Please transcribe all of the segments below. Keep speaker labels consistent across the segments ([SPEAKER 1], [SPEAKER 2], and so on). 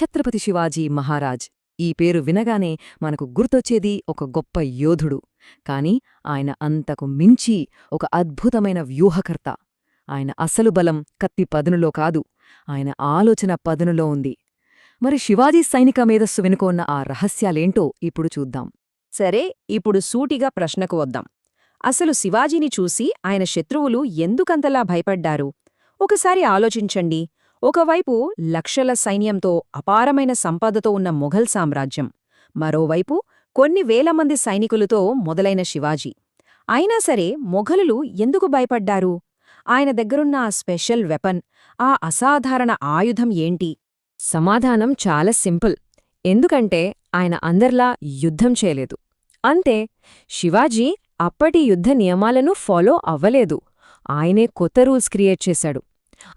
[SPEAKER 1] ఛత్రపతి శివాజీ మహారాజ్ ఈ పేరు వినగానే మనకు గుర్తొచ్చేది ఒక గొప్ప యోధుడు. కాని ఆయన అంతకు మించి ఒక అద్భుతమైన వ్యూహకర్త. ఆయన అసలు బలం కత్తి పదునులో కాదు, ఆయన ఆలోచన పదునులో ఉంది. మరి శివాజీ సైనిక మేధస్సు వెనుకోన్న ఆ రహస్యాలేంటో ఇప్పుడు చూద్దాం.
[SPEAKER 2] సరే, ఇప్పుడు సూటిగా ప్రశ్నకు వద్దాం. అసలు శివాజీని చూసి ఆయన శత్రువులు ఎందుకంతలా భయపడ్డారు? ఒకసారి ఆలోచించండి. ఒకవైపు లక్షల సైన్యంతో అపారమైన సంపదతో ఉన్న మొఘల్ సామ్రాజ్యం, మరోవైపు కొన్ని వేలమంది సైనికులతో మొదలైన శివాజీ. అయినా సరే మొఘలులు ఎందుకు భయపడ్డారు? ఆయన దగ్గరున్న ఆ స్పెషల్ వెపన్, ఆ అసాధారణ ఆయుధం ఏంటి?
[SPEAKER 1] సమాధానం చాలా సింపుల్. ఎందుకంటే ఆయన అందర్లా యుద్ధం చేయలేదు. అంతే. శివాజీ అప్పటి యుద్ధ నియమాలను ఫాలో అవ్వలేదు. ఆయనే కొత్త రూల్స్ క్రియేట్ చేశాడు.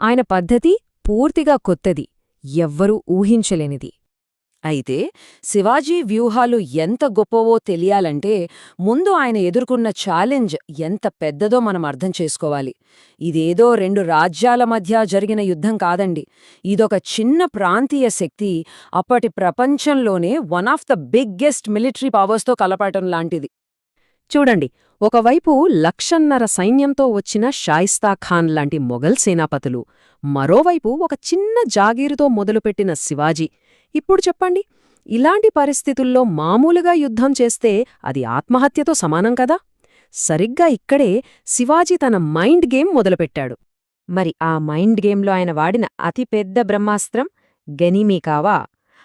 [SPEAKER 1] ఆయన పద్ధతి పూర్తిగా కొత్తది, ఎవ్వరూ ఊహించలేనిది.
[SPEAKER 2] అయితే శివాజీ వ్యూహాలు ఎంత గొప్పవో తెలియాలంటే ముందు ఆయన ఎదుర్కొన్న ఛాలెంజ్ ఎంత పెద్దదో మనం అర్థం చేసుకోవాలి. ఇదేదో రెండు రాజ్యాల మధ్య జరిగిన యుద్ధం కాదండి. ఇదొక చిన్న ప్రాంతీయ శక్తి అప్పటి ప్రపంచంలోనే one of the biggest military పవర్స్తో కలపటం లాంటిది.
[SPEAKER 1] చూడండి, ఒకవైపు 1,500,000 సైన్యంతో వచ్చిన షాయిస్తా ఖాన్ లాంటి మొఘల్ సేనాపతులు, మరోవైపు ఒక చిన్న జాగీరుతో మొదలుపెట్టిన శివాజీ. ఇప్పుడు చెప్పండి, ఇలాంటి పరిస్థితుల్లో మామూలుగా యుద్ధం చేస్తే అది ఆత్మహత్యతో సమానం కదా? సరిగ్గా ఇక్కడే శివాజీ తన మైండ్ గేమ్ మొదలుపెట్టాడు.
[SPEAKER 2] మరి ఆ మైండ్ గేమ్లో ఆయన వాడిన అతిపెద్ద బ్రహ్మాస్త్రం గనీమీకావా,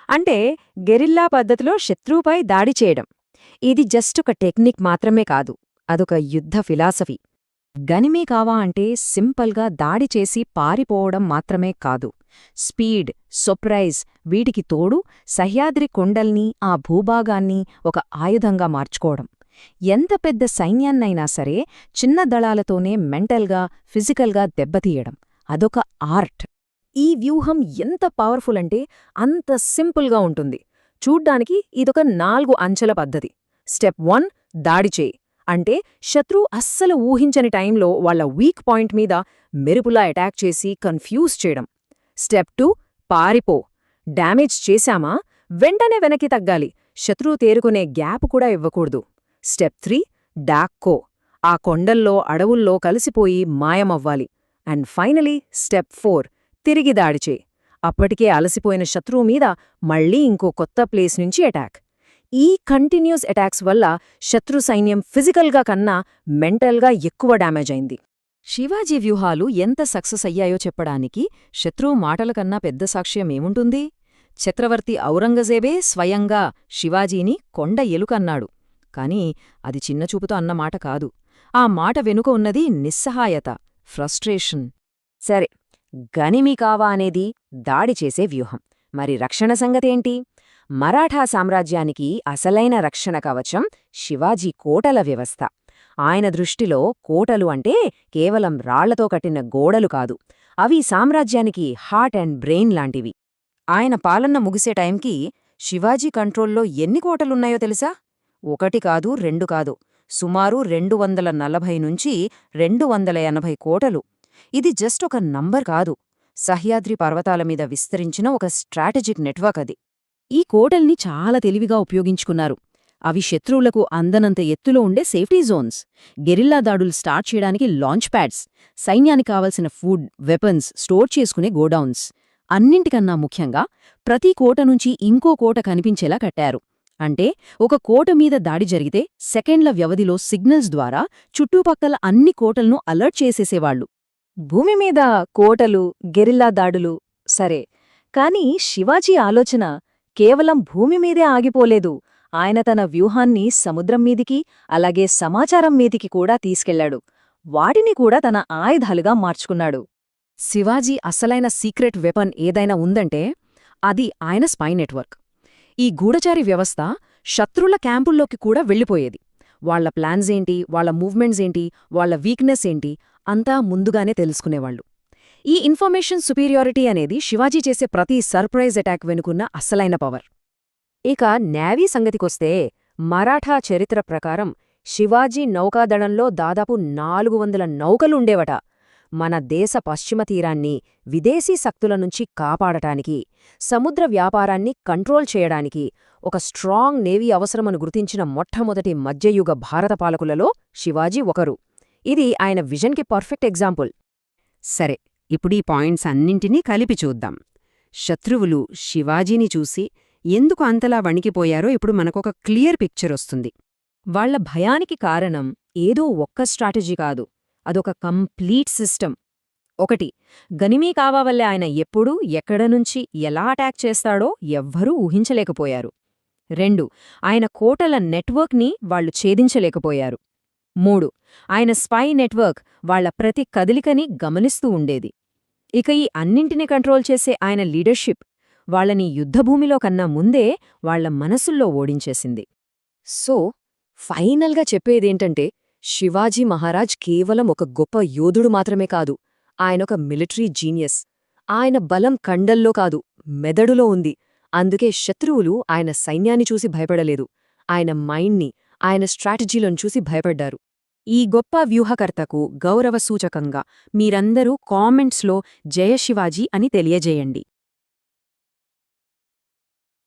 [SPEAKER 2] అంటే గెరిల్లా పద్ధతిలో శత్రువుపై దాడి చేయడం. ఇది జస్ట్ ఒక టెక్నిక్ మాత్రమే కాదు, అదొక యుద్ధ ఫిలాసఫీ. గనిమీకావా అంటే సింపుల్గా దాడి చేసి పారిపోవడం మాత్రమే కాదు, స్పీడ్, సర్ప్రైజ్ వీటికి తోడు సహ్యాద్రి కొండల్ని, ఆ భూభాగాన్ని ఒక ఆయుధంగా మార్చుకోవడం. ఎంత పెద్ద సైన్యాన్నైనా సరే చిన్న దళాలతోనే మెంటల్గా, ఫిజికల్గా దెబ్బతీయడం, అదొక ఆర్ట్. ఈ వ్యూహం ఎంత పవర్ఫుల్ అంటే అంత సింపుల్గా ఉంటుంది. చూడ్డానికి ఇదొక 4 అంచెల పద్ధతి. స్టెప్ 1 దాడి చేయి, అంటే శత్రువు అస్సలు ఊహించని టైంలో వాళ్ల వీక్ పాయింట్ మీద మెరుపులా అటాక్ చేసి కన్ఫ్యూజ్ చేయడం. స్టెప్ 2 పారిపో, డ్యామేజ్ చేశామా వెంటనే వెనక్కి తగ్గాలి, శత్రువు తేరుకునే గ్యాప్ కూడా ఇవ్వకూడదు. స్టెప్ 3 డాక్కో, ఆ కొండల్లో అడవుల్లో కలిసిపోయి మాయమవ్వాలి. అండ్ ఫైనలీ స్టెప్ 4 తిరిగి దాడి చేయి, అప్పటికే అలసిపోయిన శత్రువు మీద మళ్లీ ఇంకో కొత్త ప్లేస్ నుంచి అటాక్. ఈ కంటిన్యూస్ అటాక్స్ వల్ల శత్రు సైన్యం ఫిజికల్గా కన్నా మెంటల్గా ఎక్కువ డ్యామేజ్ అయింది.
[SPEAKER 1] శివాజీ వ్యూహాలు ఎంత సక్సెస్ అయ్యాయో చెప్పడానికి శత్రువు మాటల కన్నా పెద్ద సాక్ష్యం ఏముంటుంది? చక్రవర్తి ఔరంగజేబే స్వయంగా శివాజీని కొండ ఎలుకన్నాడు. కాని అది చిన్నచూపుతో అన్నమాట కాదు. ఆ మాట వెనుక ఉన్నది నిస్సహాయత, ఫ్రస్ట్రేషన్.
[SPEAKER 2] సరే, గనిమీకావా అనేది దాడి చేసే వ్యూహం. మరి రక్షణ సంగతేంటి? మరాఠా సామ్రాజ్యానికి అసలైన రక్షణ కవచం శివాజీ కోటల వ్యవస్థ. ఆయన దృష్టిలో కోటలు అంటే కేవలం రాళ్లతో కట్టిన గోడలు కాదు, అవి సామ్రాజ్యానికి హార్ట్ అండ్ బ్రెయిన్ లాంటివి. ఆయన పాలన ముగిసే టైంకి శివాజీ కంట్రోల్లో ఎన్ని కోటలున్నాయో తెలుసా? 1 కాదు, 2 కాదు, సుమారు 240 నుంచి 280 కోటలు. ఇది జస్ట్ ఒక నంబర్ కాదు, సహ్యాద్రి పర్వతాల మీద విస్తరించిన ఒక స్ట్రాటజిక్ నెట్వర్క్ అది.
[SPEAKER 1] ఈ కోటల్ని చాలా తెలివిగా ఉపయోగించుకున్నారు. అవి శత్రువులకు అందనంత ఎత్తులో ఉండే సేఫ్టీ జోన్స్, గెరిల్లా దాడులు స్టార్ట్ చేయడానికి లాంచ్ ప్యాడ్స్, సైన్యానికి కావలసిన ఫుడ్, వెపన్స్ స్టోర్ చేసుకునే గోడౌన్స్. అన్నింటికన్నా ముఖ్యంగా ప్రతి కోట నుంచి ఇంకో కోట కనిపించేలా కట్టారు. అంటే ఒక కోట మీద దాడి జరిగితే సెకండ్ల వ్యవధిలో సిగ్నల్స్ ద్వారా చుట్టుపక్కల అన్ని కోటలను అలర్ట్ చేసేసేవాళ్లు.
[SPEAKER 2] భూమి మీద కోటలు, గెరిల్లా దాడులు సరే, కాని శివాజీ ఆలోచన కేవలం భూమి మీదే ఆగిపోలేదు. ఆయన తన వ్యూహాన్ని సముద్రం మీదికి, అలాగే సమాచారం మీదికి కూడా తీసుకెళ్లాడు. వాటిని కూడా తన ఆయుధాలుగా మార్చుకున్నాడు.
[SPEAKER 1] శివాజీ అసలైన సీక్రెట్ వెపన్ ఏదైనా ఉందంటే అది ఆయన స్పై నెట్వర్క్. ఈ గూఢచారి వ్యవస్థ శత్రుల క్యాంపుల్లోకి కూడా వెళ్ళిపోయేది. వాళ్ల ప్లాన్స్ ఏంటి, వాళ్ల మూవ్మెంట్స్ ఏంటి, వాళ్ల వీక్నెస్ ఏంటి అంతా ముందుగానే తెలుసుకునేవాళ్లు. ఈ ఇన్ఫర్మేషన్ సుపీరియారిటీ అనేది శివాజీ చేసే ప్రతి సర్ప్రైజ్ అటాక్ వెనుకున్న అసలైన పవర్.
[SPEAKER 2] ఇక నేవీ సంగతికొస్తే మరాఠా చరిత్ర ప్రకారం శివాజీ నౌకాదళంలో దాదాపు 400 నౌకలుండేవట. మన దేశ పశ్చిమ తీరాన్ని విదేశీ శక్తుల నుంచి కాపాడటానికి, సముద్ర వ్యాపారాన్ని కంట్రోల్ చేయడానికి ఒక స్ట్రాంగ్ నేవీ అవసరమని గుర్తించిన మొట్టమొదటి మధ్యయుగ భారత పాలకులలో శివాజీ ఒకరు. ఇది ఆయన విజన్కి పర్ఫెక్ట్ ఎగ్జాంపుల్.
[SPEAKER 3] సరే, ఇప్పుడీ పాయింట్స్ అన్నింటినీ కలిపి చూద్దాం. శత్రువులు శివాజీని చూసి ఎందుకు అంతలా వణికిపోయారో ఇప్పుడు మనకొక క్లియర్ పిక్చర్ వస్తుంది.
[SPEAKER 2] వాళ్ల భయానికి కారణం ఏదో ఒక్క స్ట్రాటజీ కాదు, అదొక కంప్లీట్ సిస్టమ్. 1. గనిమీ కావా వల్లే ఆయన ఎప్పుడు, ఎక్కడనుంచి, ఎలా అటాక్ చేస్తాడో ఎవ్వరూ ఊహించలేకపోయారు. 2. ఆయన కోటల నెట్వర్క్ని వాళ్లు ఛేదించలేకపోయారు. 3. ఆయన స్పై నెట్వర్క్ వాళ్ల ప్రతి కదలికని గమనిస్తూ ఉండేది. ఇక ఈ అన్నింటినీ కంట్రోల్ చేసే ఆయన లీడర్షిప్ వాళ్లని యుద్ధభూమిలో కన్నా ముందే వాళ్ల మనసుల్లో ఓడించేసింది. సో, ఫైనల్గా చెప్పేదేంటంటే, శివాజీ మహారాజ్ కేవలం ఒక గొప్ప యోధుడు మాత్రమే కాదు, ఆయనొక మిలిటరీ జీనియస్. ఆయన బలం కండల్లో కాదు, మెదడులో ఉంది. అందుకే శత్రువులు ఆయన సైన్యాన్ని చూసి భయపడలేదు, ఆయన మైండ్ని, ఆయన స్ట్రాటజీలను చూసి భయపడ్డారు.
[SPEAKER 3] ఈ గొప్ప వ్యూహకర్తకు గౌరవ సూచకంగా మీరందరూ కామెంట్స్లో జయ శివాజీ అని తెలియజేయండి.